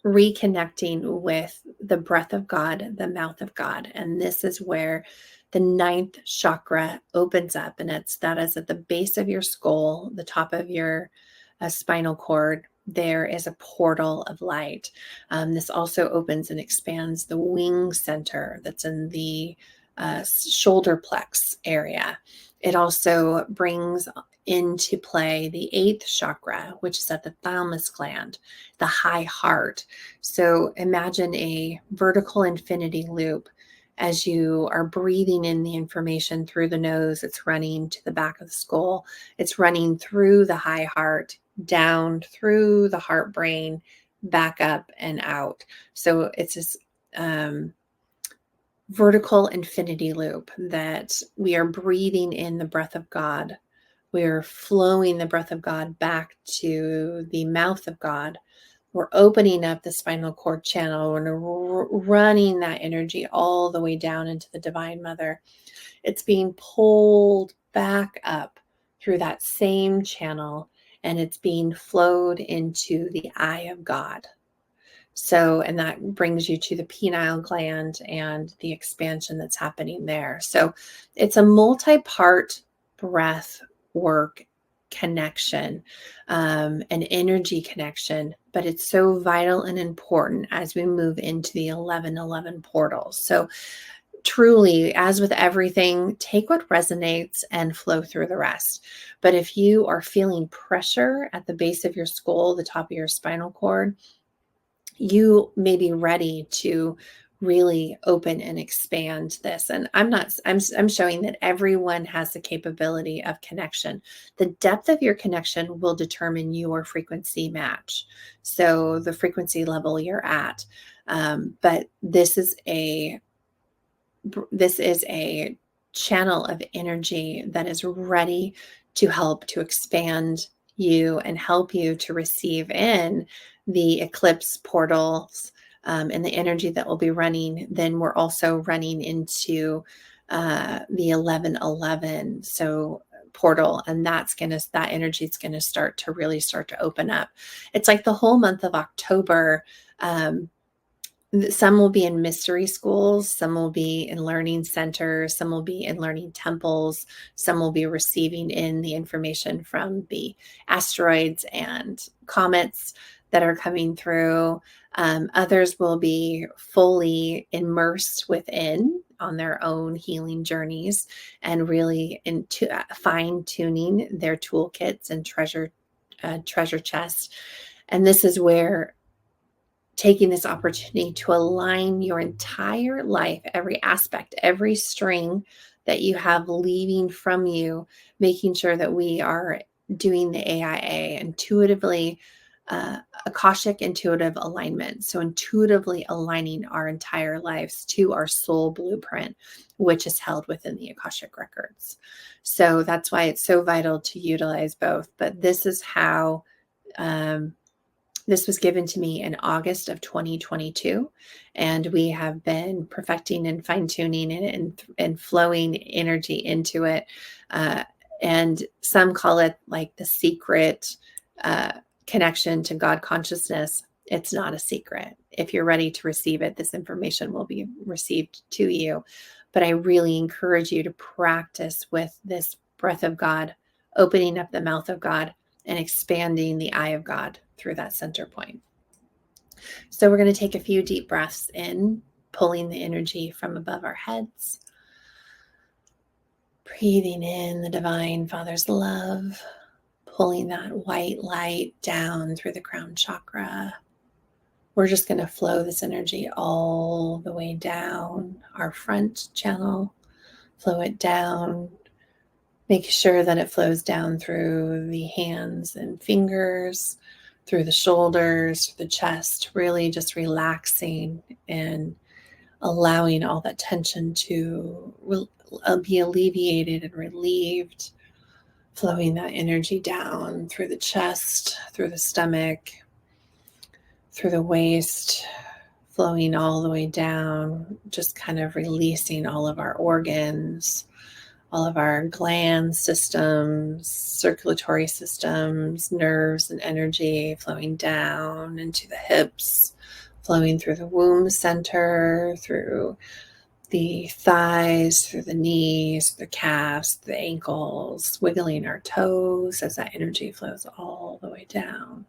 reconnecting with the breath of God, the mouth of God. And this is where the 9th chakra opens up. And that is at the base of your skull, the top of your spinal cord. There is a portal of light. This also opens and expands the wing center that's in the shoulder plex area. It also brings into play the 8th chakra, which is at the thymus gland, the high heart. So imagine a vertical infinity loop. As you are breathing in the information through the nose, it's running to the back of the skull. It's running through the high heart, down through the heart brain, back up and out. So it's this vertical infinity loop that we are breathing in the breath of God. We're flowing the breath of God back to the mouth of God. We're opening up the spinal cord channel and running that energy all the way down into the Divine Mother. It's being pulled back up through that same channel, and it's being flowed into the eye of God. So, and that brings you to the pineal gland and the expansion that's happening there. So it's a multi-part breath work connection, an energy connection, but it's so vital and important as we move into the 1111 portals. So truly, as with everything, take what resonates and flow through the rest. But if you are feeling pressure at the base of your skull, the top of your spinal cord, you may be ready to really open and expand this. And I'm showing that everyone has the capability of connection. The depth of your connection will determine your frequency match. So the frequency level you're at. But this is a channel of energy that is ready to help to expand you and help you to receive in the eclipse portals and the energy that will be running. Then we're also running into the 1111 portal, and that energy is going to start to open up. It's like the whole month of October. Some will be in mystery schools, some will be in learning centers, some will be in learning temples, some will be receiving in the information from the asteroids and comets that are coming through. Others will be fully immersed within on their own healing journeys and really into fine-tuning their toolkits and treasure chest. And this is where taking this opportunity to align your entire life, every aspect, every string that you have leaving from you, making sure that we are doing the AIA intuitively, Akashic intuitive alignment. So intuitively aligning our entire lives to our soul blueprint, which is held within the Akashic records. So that's why it's so vital to utilize both. But this is how this was given to me in August of 2022, and we have been perfecting and fine-tuning it and flowing energy into it. And some call it like the secret connection to God consciousness. It's not a secret. If you're ready to receive it, this information will be received to you. But I really encourage you to practice with this breath of God, opening up the mouth of God and expanding the eye of God through that center point. So we're going to take a few deep breaths in, pulling the energy from above our heads. Breathing in the Divine Father's love, pulling that white light down through the crown chakra. We're just going to flow this energy all the way down our front channel, flow it down. Make sure that it flows down through the hands and fingers, through the shoulders, the chest, really just relaxing and allowing all that tension to be alleviated and relieved, flowing that energy down through the chest, through the stomach, through the waist, flowing all the way down, just kind of releasing all of our organs, all of our gland systems, circulatory systems, nerves and energy flowing down into the hips, flowing through the womb center, through the thighs, through the knees, the calves, the ankles, wiggling our toes as that energy flows all the way down.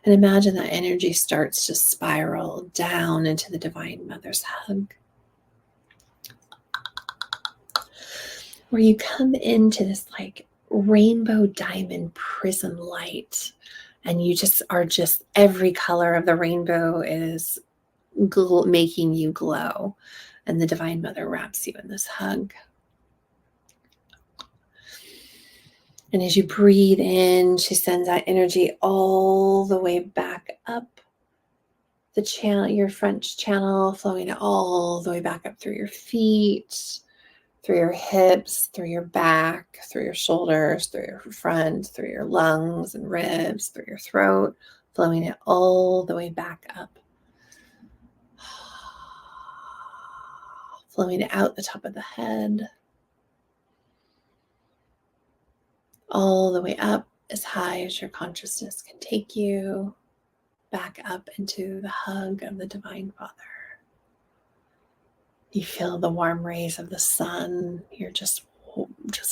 And imagine that energy starts to spiral down into the Divine Mother's hug, where you come into this like rainbow diamond prism light, and you just are just every color of the rainbow is making you glow. And the Divine Mother wraps you in this hug. And as you breathe in, she sends that energy all the way back up the channel, your front channel, flowing all the way back up through your feet, through your hips, through your back, through your shoulders, through your front, through your lungs and ribs, through your throat, flowing it all the way back up. Flowing it out the top of the head, all the way up as high as your consciousness can take you, back up into the hug of the Divine Father. You feel the warm rays of the sun. You're just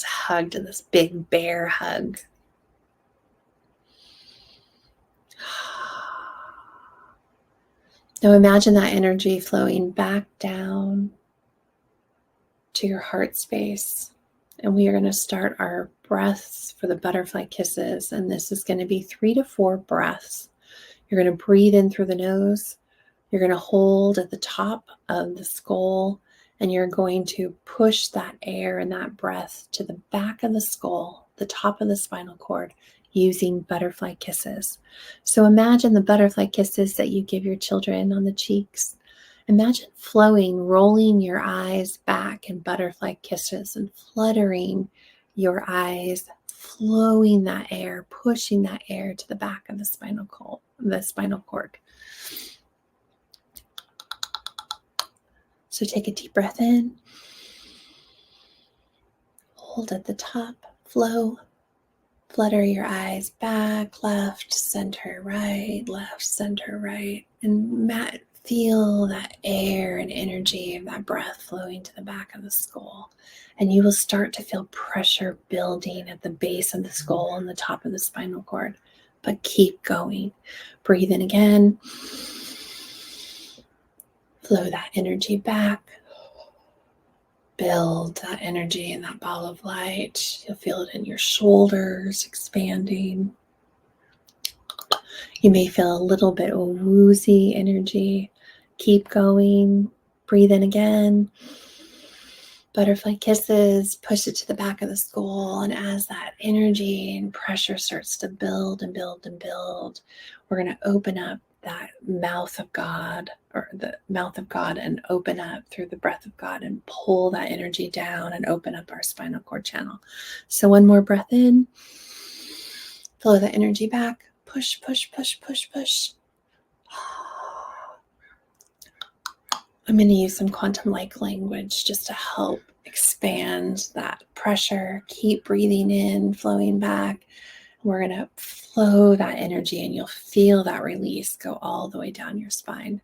hugged in this big bear hug. Now imagine that energy flowing back down to your heart space. And we are going to start our breaths for the butterfly kisses. And this is going to be 3 to 4 breaths. You're going to breathe in through the nose. You're going to hold at the top of the skull, and you're going to push that air and that breath to the back of the skull, the top of the spinal cord, using butterfly kisses. So imagine the butterfly kisses that you give your children on the cheeks. Imagine flowing, rolling your eyes back in butterfly kisses and fluttering your eyes, flowing that air, pushing that air to the back of the spinal cord. So take a deep breath in, hold at the top, flow, flutter your eyes back, left, center, right, and feel that air and energy of that breath flowing to the back of the skull. And you will start to feel pressure building at the base of the skull and the top of the spinal cord. But keep going. Breathe in again. Flow that energy back. Build that energy in that ball of light. You'll feel it in your shoulders expanding. You may feel a little bit of woozy energy. Keep going. Breathe in again. Butterfly kisses, push it to the back of the skull. And as that energy and pressure starts to build and build and build, we're going to open up that mouth of God, or the mouth of God, and open up through the breath of God and pull that energy down and open up our spinal cord channel. So one more breath in, flow the energy back, push, push, push, push, push. I'm going to use some quantum-like language just to help expand that pressure. Keep breathing in, flowing back. We're going to flow that energy, and you'll feel that release go all the way down your spine.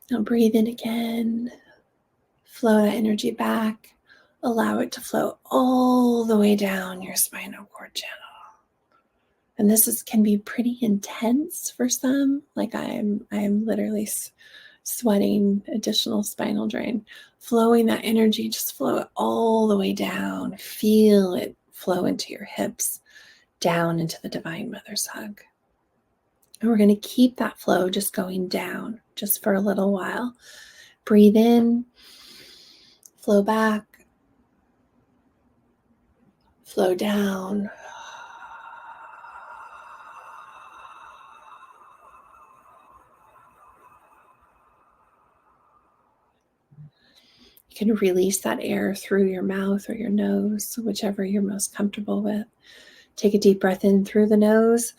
Now breathe in again, flow that energy back, allow it to flow all the way down your spinal cord channel. And this can be pretty intense for some, like I'm literally sweating additional spinal drain. Flowing that energy, just flow it all the way down, feel it flow into your hips, down into the Divine Mother's hug. And we're going to keep that flow just going down just for a little while. Breathe in, flow back, flow down. You can release that air through your mouth or your nose, whichever you're most comfortable with. Take a deep breath in through the nose.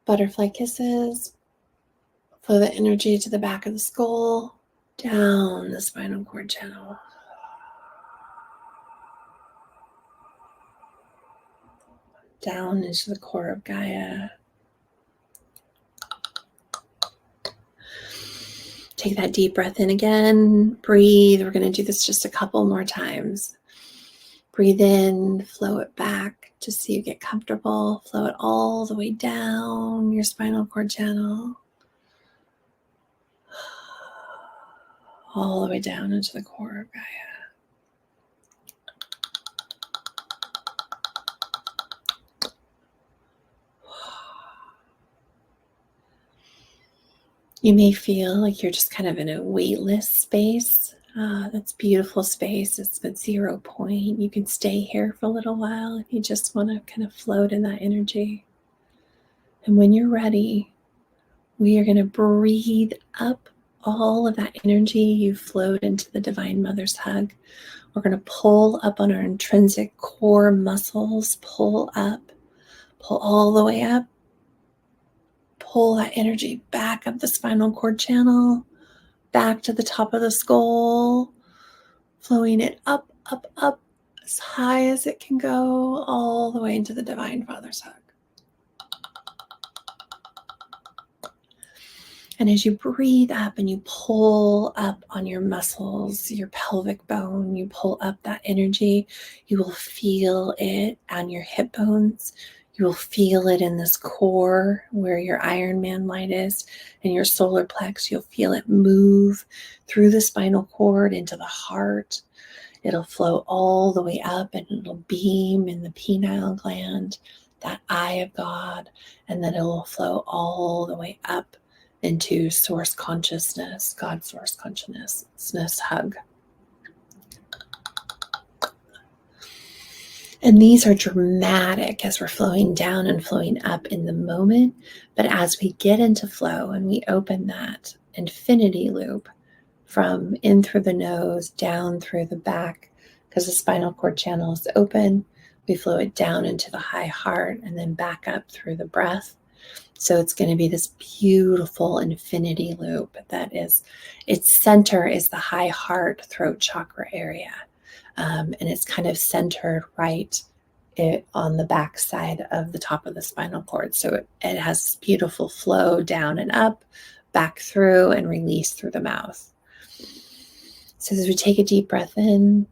Butterfly kisses. Flow the energy to the back of the skull, down the spinal cord channel. Down into the core of Gaia. Take that deep breath in again. Breathe. We're going to do this just a couple more times. Breathe in, flow it back just so you get comfortable. Flow it all the way down your spinal cord channel. All the way down into the core of Gaia. You may feel like you're just kind of in a weightless space. That's beautiful space. It's at 0 point. You can stay here for a little while if you just want to kind of float in that energy. And when you're ready, we are going to breathe up all of that energy you flowed into the Divine Mother's hug. We're going to pull up on our intrinsic core muscles. Pull up. Pull all the way up. Pull that energy back up the spinal cord channel, back to the top of the skull, flowing it up, up, up, as high as it can go, all the way into the Divine Father's hug. And as you breathe up and you pull up on your muscles, your pelvic bone, you pull up that energy, you will feel it on your hip bones. You will feel it in this core where your Iron Man light is and your solar plex. You'll feel it move through the spinal cord into the heart. It'll flow all the way up and it'll beam in the pineal gland, that eye of God, and then it will flow all the way up into source consciousness, God source consciousness hug. And these are dramatic as we're flowing down and flowing up in the moment. But as we get into flow and we open that infinity loop from in through the nose, down through the back, because the spinal cord channel is open, we flow it down into the high heart and then back up through the breath. So it's going to be this beautiful infinity loop that is, its center is the high heart throat chakra area. And it's kind of centered right on the back side of the top of the spinal cord. So it has this beautiful flow down and up, back through and release through the mouth. So as we take a deep breath in,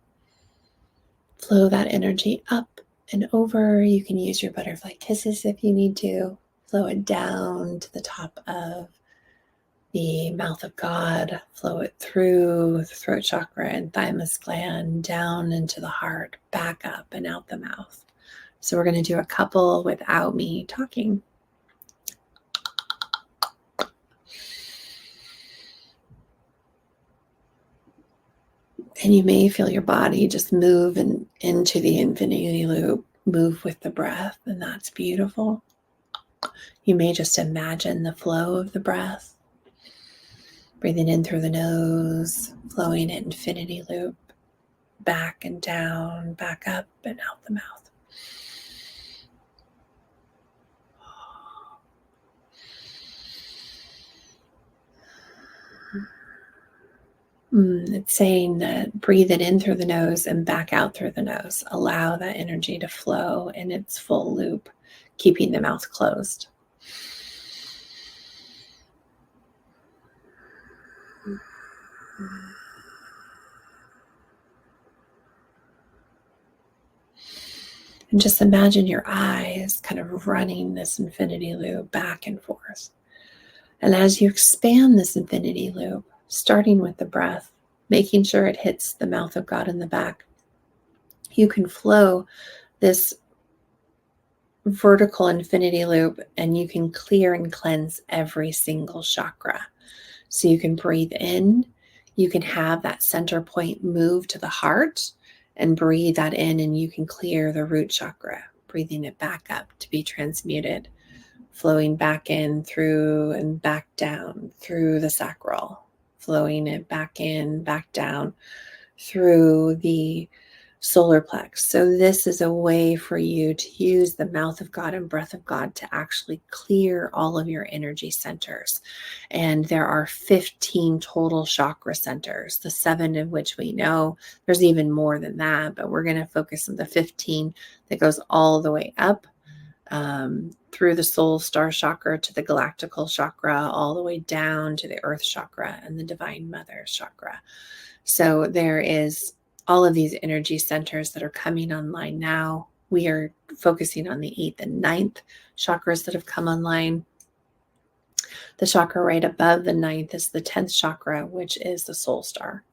flow that energy up and over. You can use your butterfly kisses if you need to. Flow it down to the top of the mouth of God. Flow it through the throat chakra and thymus gland, down into the heart, back up and out the mouth. So we're going to do a couple without me talking. And you may feel your body just move into the infinity loop, move with the breath, and that's beautiful. You may just imagine the flow of the breath, breathing in through the nose, flowing at infinity loop, back and down, back up and out the mouth. It's saying that breathe it in through the nose and back out through the nose. Allow that energy to flow in its full loop, keeping the mouth closed. And just imagine your eyes kind of running this infinity loop back and forth. And as you expand this infinity loop, starting with the breath, making sure it hits the mouth of God in the back, you can flow this vertical infinity loop and you can clear and cleanse every single chakra. So you can breathe in, you can have that center point move to the heart and breathe that in, and you can clear the root chakra, breathing it back up to be transmuted, flowing back in through and back down through the sacral, flowing it back in, back down through the solar plex. So this is a way for you to use the mouth of God and breath of God to actually clear all of your energy centers. And there are 15 total chakra centers, the 7 of which we know. There's even more than that, but we're going to focus on the 15 that goes all the way up through the soul star chakra to the galactical chakra, all the way down to the earth chakra and the divine mother chakra. So there is all of these energy centers that are coming online now. We are focusing on the 8th and 9th chakras that have come online. The chakra right above the 9th is the 10th chakra, which is the soul star.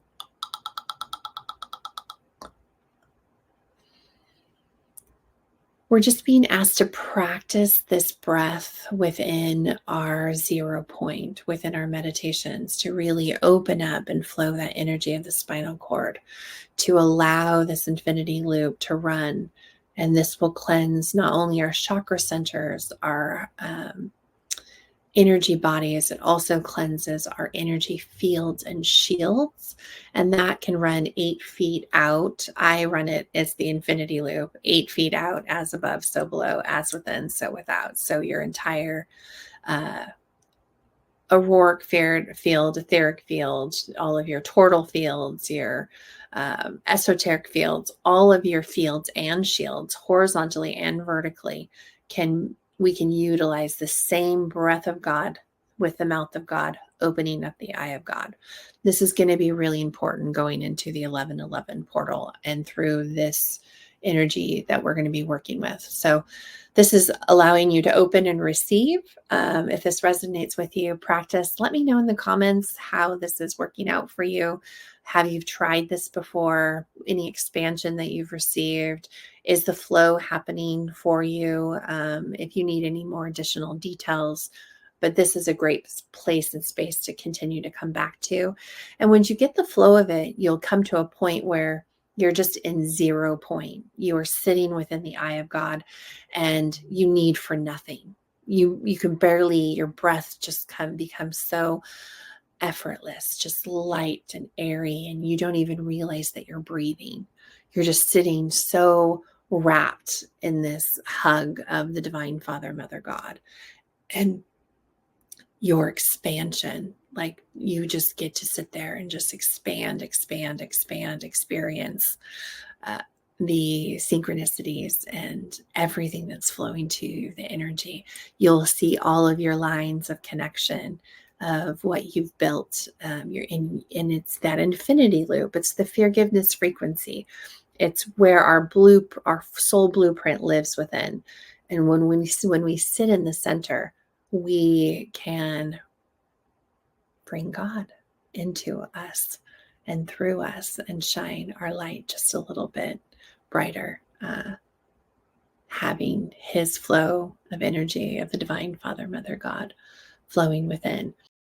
We're just being asked to practice this breath within our 0 point, within our meditations, to really open up and flow that energy of the spinal cord, to allow this infinity loop to run. And this will cleanse not only our chakra centers, our energy bodies, it also cleanses our energy fields and shields. And that can run 8 feet out. I run it as the infinity loop, 8 feet out, as above, so below, as within, so without. So your entire auroric field, etheric field, all of your tortal fields, your esoteric fields, all of your fields and shields, horizontally and vertically, we can utilize the same breath of God with the mouth of God, opening up the eye of God. This is going to be really important going into the 1111 portal and through this energy that we're going to be working with. So this is allowing you to open and receive. If this resonates with you, practice. Let me know in the comments how this is working out for you. Have you tried this before? Any expansion that you've received? Is the flow happening for you? If you need any more additional details, but this is a great place and space to continue to come back to. And once you get the flow of it, you'll come to a point where you're just in 0 point. You are sitting within the eye of God and you need for nothing. You can barely, your breath just becomes so effortless, just light and airy, and you don't even realize that you're breathing. You're just sitting so wrapped in this hug of the divine Father, Mother, God. And your expansion, like you just get to sit there and just expand, experience the synchronicities and everything that's flowing to you, the energy. You'll see all of your lines of connection of what you've built. You're in, and it's that infinity loop. It's the forgiveness frequency. It's where our soul blueprint lives within. And when we sit in the center, we can bring God into us and through us and shine our light just a little bit brighter, having his flow of energy of the divine Father, Mother, God flowing within.